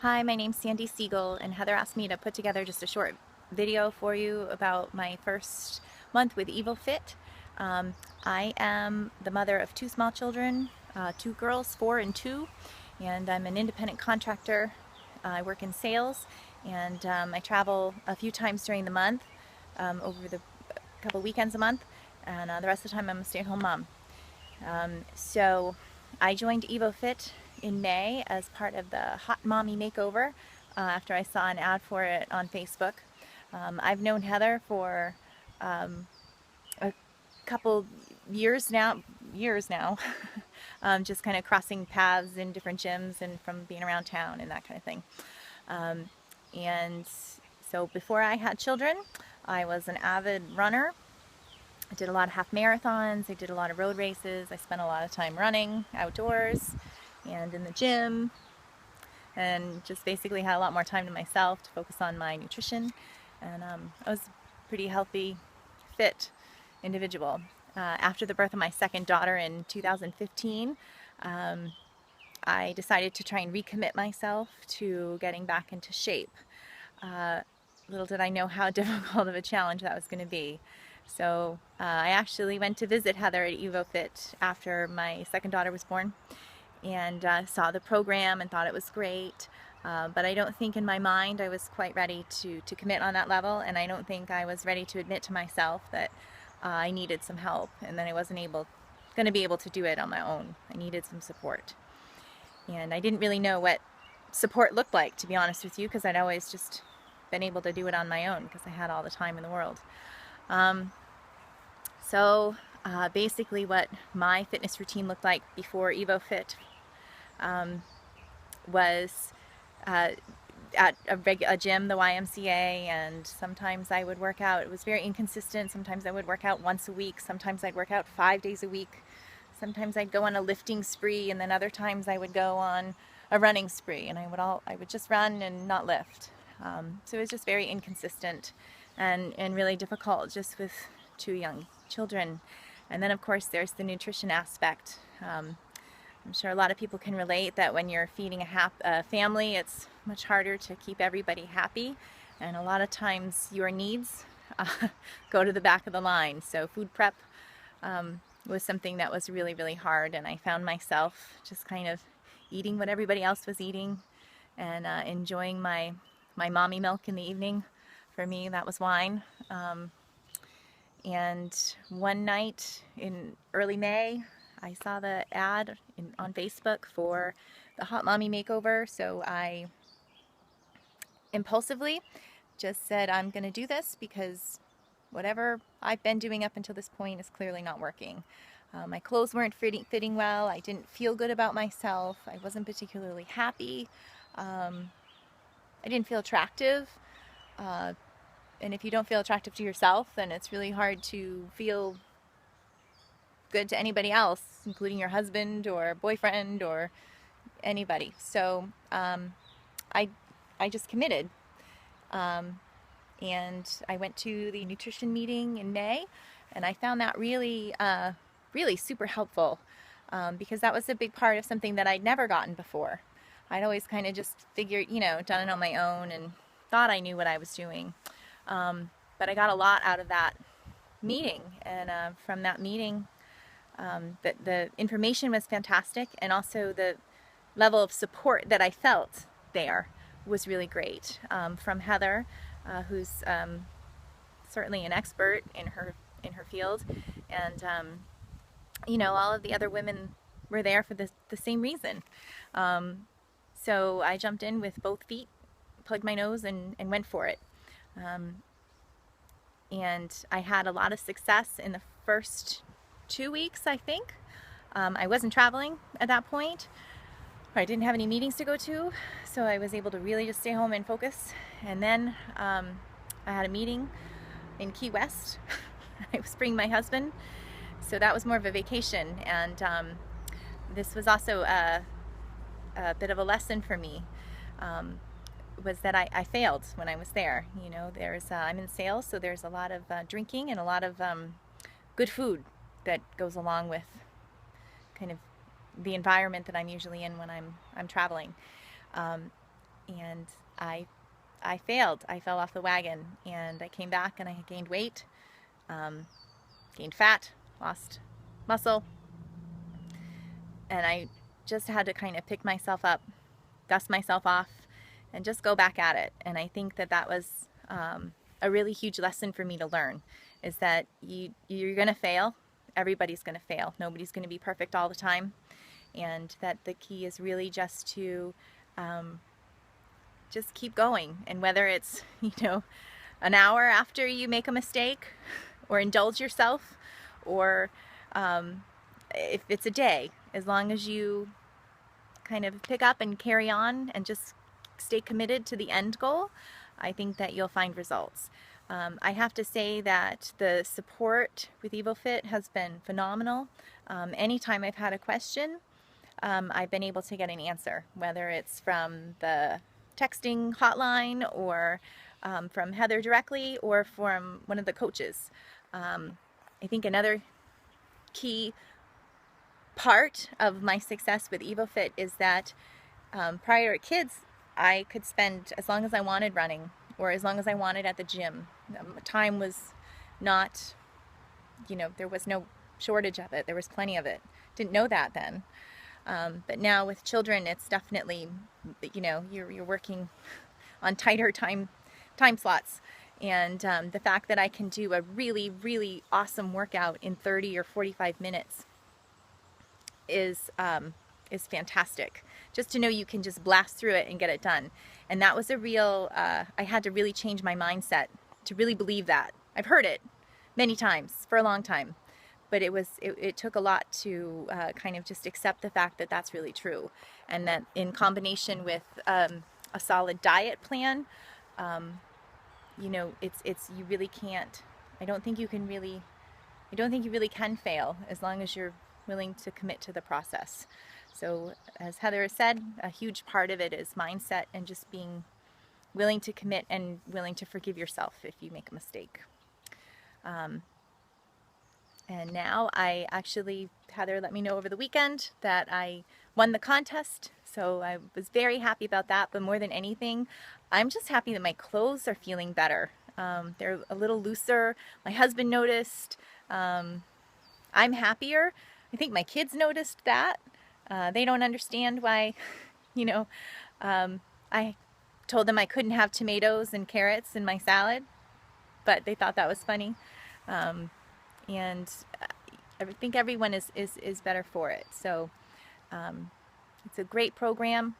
Hi, my name's Sandy Siegel, and Heather asked me to put together just a short video for you about my first month with EvoFit. Um, I am the mother of two small children, two girls, 4 and 2, and I'm an independent contractor. I work in sales, and I travel a few times during the month, over the couple weekends a month, and the rest of the time I'm a stay-at-home mom. So I joined EvoFit in May as part of the Hot Mommy Makeover after I saw an ad for it on Facebook. I've known Heather for a couple years now, just kind of crossing paths in different gyms and from being around town and that kind of thing. And so before I had children, I was an avid runner. I did a lot of half marathons, I did a lot of road races, I spent a lot of time running outdoors and in the gym, and just basically had a lot more time to myself to focus on my nutrition. And I was a pretty healthy, fit individual. After the birth of my second daughter in 2015, I decided to try and recommit myself to getting back into shape. Little did I know how difficult of a challenge that was going to be. So I actually went to visit Heather at EvoFit after my second daughter was born, and saw the program and thought it was great. But I don't think in my mind I was quite ready to commit on that level, and I don't think I was ready to admit to myself that I needed some help and that I wasn't going to be able to do it on my own. I needed some support. And I didn't really know what support looked like, to be honest with you, because I'd always just been able to do it on my own because I had all the time in the world. Basically what my fitness routine looked like before EvoFit was at a gym, the YMCA, and sometimes I would work out. It was very inconsistent. Sometimes I would work out once a week. Sometimes I'd work out 5 days a week. Sometimes I'd go on a lifting spree, and then other times I would go on a running spree, and I would just run and not lift. So it was just very inconsistent and really difficult just with 2 young children. And then of course there's the nutrition aspect. I'm sure a lot of people can relate that when you're feeding a family, it's much harder to keep everybody happy, and a lot of times your needs go to the back of the line. So food prep was something that was really, really hard, and I found myself just kind of eating what everybody else was eating and enjoying my mommy milk in the evening. For me, that was wine. And one night in early May, I saw the ad on Facebook for the Hot Mommy Makeover, so I impulsively just said, I'm going to do this because whatever I've been doing up until this point is clearly not working. My clothes weren't fitting well. I didn't feel good about myself. I wasn't particularly happy. I didn't feel attractive. And if you don't feel attractive to yourself, then it's really hard to feel good to anybody else, including your husband or boyfriend or anybody. So I just committed. And I went to the nutrition meeting in May, and I found that really, really super helpful, because that was a big part of something that I'd never gotten before. I'd always kind of just figured, done it on my own and thought I knew what I was doing. But I got a lot out of that meeting, and from that meeting, the information was fantastic, and also the level of support that I felt there was really great, from Heather, who's certainly an expert in her field, and all of the other women were there for the same reason. So I jumped in with both feet, plugged my nose, and went for it. And I had a lot of success in the first 2 weeks, I think. I wasn't traveling at that point. I didn't have any meetings to go to, so I was able to really just stay home and focus. And then I had a meeting in Key West. I was bringing my husband, so that was more of a vacation. And this was also a bit of a lesson for me. Was that I failed when I was there. I'm in sales, so there's a lot of drinking and a lot of good food that goes along with kind of the environment that I'm usually in when I'm traveling. and I failed. I fell off the wagon, and I came back and I gained weight, gained fat, lost muscle, and I just had to kind of pick myself up, dust myself off, and just go back at it. And I think that that was a really huge lesson for me to learn, is that you're going to fail. Everybody's going to fail. Nobody's going to be perfect all the time. And that the key is really just to just keep going. And whether it's, an hour after you make a mistake, or indulge yourself, or if it's a day, as long as you kind of pick up and carry on and just stay committed to the end goal, I think that you'll find results. I have to say that the support with EvoFit has been phenomenal. Anytime I've had a question, I've been able to get an answer, whether it's from the texting hotline, or from Heather directly, or from one of the coaches. I think another key part of my success with EvoFit is that prior to kids, I could spend as long as I wanted running, or as long as I wanted at the gym. Time was not, there was no shortage of it. There was plenty of it. Didn't know that then. But now with children, it's definitely, you're working on tighter time slots. And the fact that I can do a really, really awesome workout in 30 or 45 minutes is fantastic. Just to know you can just blast through it and get it done. And that was a real, I had to really change my mindset to really believe that. I've heard it many times for a long time, but it took a lot to kind of just accept the fact that that's really true. And that in combination with a solid diet plan, you really can't, I don't think you really can fail, as long as you're willing to commit to the process. So as Heather said, a huge part of it is mindset, and just being willing to commit and willing to forgive yourself if you make a mistake. And now Heather let me know over the weekend that I won the contest, so I was very happy about that. But more than anything, I'm just happy that my clothes are feeling better. They're a little looser. My husband noticed. I'm happier. I think my kids noticed that. They don't understand why, I told them I couldn't have tomatoes and carrots in my salad, but they thought that was funny. And I think everyone is better for it. So it's a great program.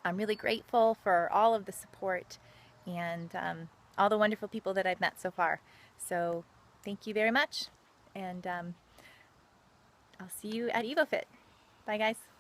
I'm really grateful for all of the support and all the wonderful people that I've met so far. So thank you very much, and I'll see you at EvoFit. Bye guys.